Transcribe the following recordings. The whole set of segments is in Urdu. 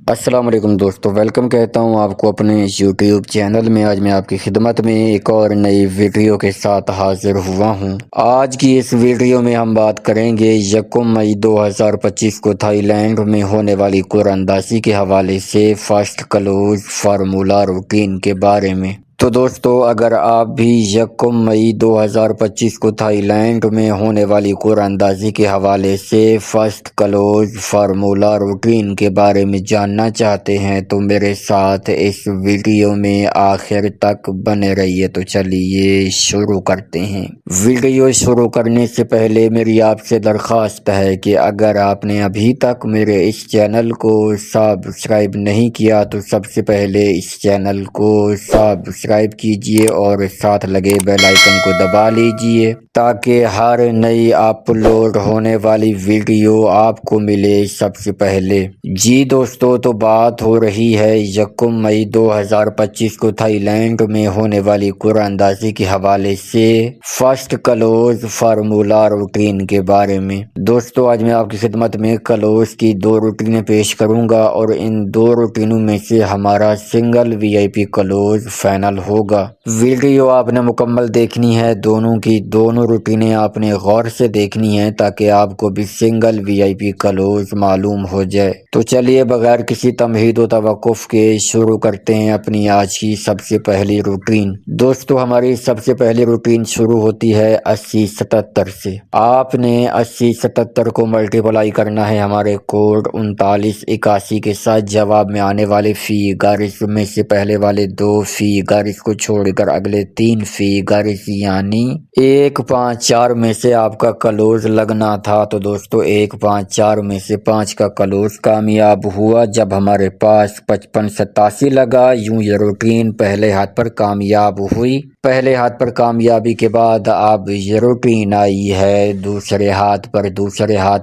السلام علیکم دوستو، ویلکم کہتا ہوں آپ کو اپنے یوٹیوب چینل میں۔ آج میں آپ کی خدمت میں ایک اور نئی ویڈیو کے ساتھ حاضر ہوا ہوں۔ آج کی اس ویڈیو میں ہم بات کریں گے 1 مئی 2025 کو تھائی لینڈ میں ہونے والی قرعہ اندازی کے حوالے سے فرسٹ کلوز فارمولا روٹین کے بارے میں۔ تو دوستو، اگر آپ بھی 1 مئی 2025 کو تھائی لینڈ میں ہونے والی قرعہ اندازی کے حوالے سے فرسٹ کلوز فارمولا روٹین کے بارے میں جاننا چاہتے ہیں تو میرے ساتھ اس ویڈیو میں آخر تک بنے رہیے۔ تو چلیے شروع کرتے ہیں۔ ویڈیو شروع کرنے سے پہلے میری آپ سے درخواست ہے کہ اگر آپ نے ابھی تک میرے اس چینل کو سبسکرائب نہیں کیا تو سب سے پہلے اس چینل کو سبسکرائب کیجئے اور ساتھ لگے بیل آئیکن کو دبا لیجئے تاکہ ہر نئی اپلوڈ ہونے والی ویڈیو آپ کو ملے سب سے پہلے۔ جی دوستو، تو بات ہو رہی ہے 1 مئی 2025 کو تھائی لینڈ میں ہونے والی قرعہ اندازی کے حوالے سے فرسٹ کلوز فارمولا روٹین کے بارے میں۔ دوستو، آج میں آپ کی خدمت میں کلوز کی 2 روٹینیں پیش کروں گا اور ان 2 روٹینوں میں سے ہمارا سنگل وی آئی پی کلوز فائنل ہوگا۔ ویڈیو آپ نے مکمل دیکھنی ہے، دونوں کی دونوں روٹینیں آپ نے غور سے دیکھنی ہے تاکہ آپ کو بھی سنگل وی آئی پی کلوز معلوم ہو جائے۔ تو چلیے بغیر کسی تمہید و توقف کے شروع کرتے ہیں اپنی آج کی سب سے پہلی روٹین۔ دوستو، ہماری سب سے پہلی روٹین شروع ہوتی ہے 8077 سے۔ آپ نے 8077 کو ملٹیپلائی کرنا ہے ہمارے کوڈ 3981 کے ساتھ۔ جواب میں آنے والے فیگرز میں سے پہلے والے 2 فیگرز کو چھوڑ کر اگلے 3 فیگرز یعنی 154 میں سے آپ کا کلوز لگنا تھا۔ تو دوستو 154 میں سے 5 کا کلوز کامیاب ہوا جب ہمارے پاس 5587 لگا۔ یوں یہ روٹین پہلے ہاتھ پر کامیاب ہوئی۔ پہلے ہاتھ پر کامیابی کے بعد اب یہ روٹین آئی ہے دوسرے ہاتھ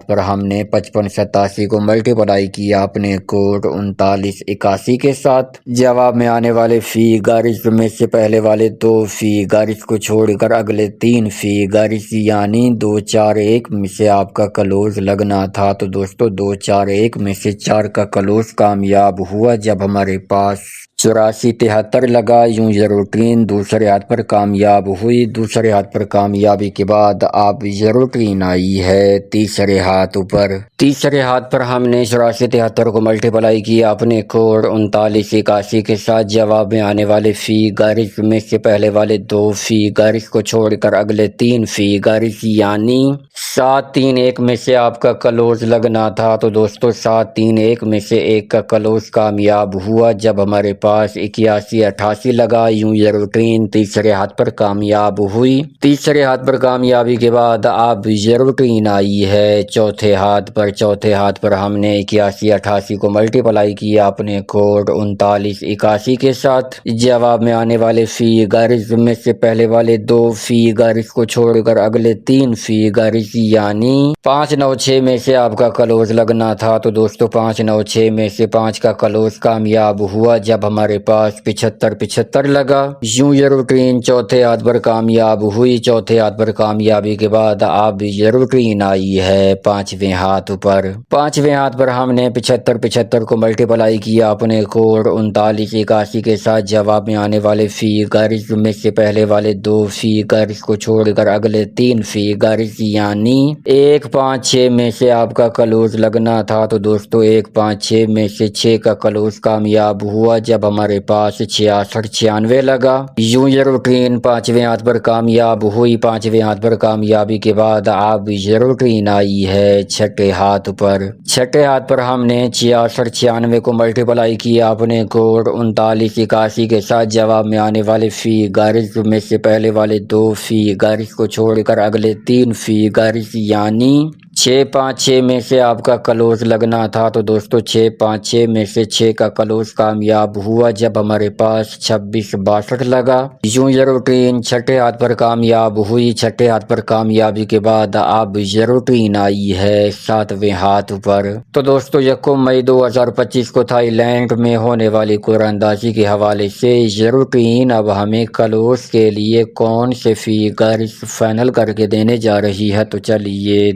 پر ہم نے 5587 کو ملٹیپلائی کیا اپنے کوڈ 3981 کے ساتھ۔ جواب میں آنے والے فیگرز میں سے پہلے والے 2 فیگرز کو چھوڑ کر اگلے 3 فیگرز یعنی 241 میں سے آپ کا کلوز لگنا تھا۔ تو دوستو 241 میں سے 4 کا کلوز کامیاب ہوا جب ہمارے پاس 8473 لگا۔ یوں یہ روٹین دوسرے ہاتھ پر کامیاب ہوئی۔ دوسرے ہاتھ پر کامیابی کے بعد اب یہ روٹین آئی ہے تیسرے ہاتھ پر۔ تیسرے ہاتھ پر ہم نے 8473 کو ملٹیپلائی کیا اپنے کوڈ 3981 کے ساتھ۔ جواب میں آنے والے فیگرز میں سے پہلے والے 2 فیگرز کو چھوڑ کر اگلے 3 فیگرز یعنی 731 میں سے آپ کا کلوز لگنا تھا۔ تو دوستو 731 میں سے 1 کا کلوز کامیاب ہوا جب ہمارے پاس 8188 لگا۔ یوں یہ روٹین تیسرے ہاتھ پر کامیاب ہوئی۔ تیسرے ہاتھ پر کامیابی کے بعد اب یہ روٹین آئی ہے چوتھے ہاتھ پر۔ چوتھے ہاتھ پر ہم نے 8188 کو ملٹیپلائی کیا اپنے کوڈ 3981 کے ساتھ۔ جواب میں آنے والے فیگرز میں سے پہلے والے 2 فیگرز کو چھوڑ کر اگلے 3 فیگرز یعنی 596 میں سے آپ کا کلوز لگنا تھا۔ تو دوستو 596 میں سے 5 کا کلوز کامیاب ہوا جب ہمارے پاس 7575 لگا۔ یوں یہ روٹین چوتھے ہاتھ پر کامیاب ہوئی۔ چوتھے ہاتھ پر کامیابی کے بعد اب یہ روٹین آئی ہے 5ویں ہاتھ پر۔ 5ویں ہاتھ پر ہم نے 7575 کو ملٹیپلائی کیا اپنے کوڈ 3981 کے ساتھ۔ جواب میں آنے والے فیگرز میں سے پہلے والے 2 فیگرز کو چھوڑ کر اگلے 3 فیگرز یعنی 156 میں سے آپ کا کلوز لگنا تھا۔ تو دوستو 156 میں سے 6 کا کلوز کامیاب ہوا جب ہمارے پاس 6696 لگا۔ یوں یہ روٹین 5ویں ہاتھ پر کامیاب ہوئی۔ 5ویں ہاتھ پر کامیابی کے بعد اب یہ روٹین آئی ہے چھٹے ہاتھ پر۔ چھٹے ہاتھ پر ہم نے 6696 کو ملٹیپلائی کیا اپنے کوڈ 3981 کے ساتھ۔ جواب میں آنے والے فیگرز میں سے پہلے والے 2 فیگرز کو چھوڑ کر اگلے 3 فیگرز یعنی 656 میں سے آپ کا کلوز لگنا تھا۔ تو دوستو 656 میں سے 6 کا کلوز کامیاب ہوا جب ہمارے پاس 2662 لگا۔ یوں یہ روٹین چھٹے ہاتھ پر کامیاب ہوئی۔ چھٹے ہاتھ پر کامیابی کے بعد اب یہ روٹین آئی ہے 7ویں ہاتھ پر۔ تو دوستو 1 مئی 2025 کو تھائی لینڈ میں ہونے والی قرعہ اندازی کے حوالے سے یہ روٹین اب ہمیں کلوز کے لیے کون سے فیگرز فائنل کر کے دینے جا رہی ہے۔ تو چلیے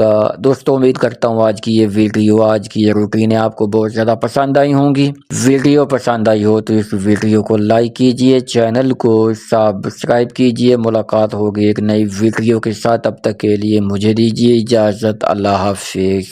ہوگا۔ دوستوں امید کرتا ہوں آج کی یہ ویڈیو، آج کی یہ روٹینیں آپ کو بہت زیادہ پسند آئی ہوں گی۔ ویڈیو پسند آئی ہو تو اس ویڈیو کو لائک کیجئے، چینل کو سبسکرائب کیجئے۔ ملاقات ہوگی ایک نئی ویڈیو کے ساتھ، تب تک کے لیے مجھے دیجیے اجازت۔ اللہ حافظ۔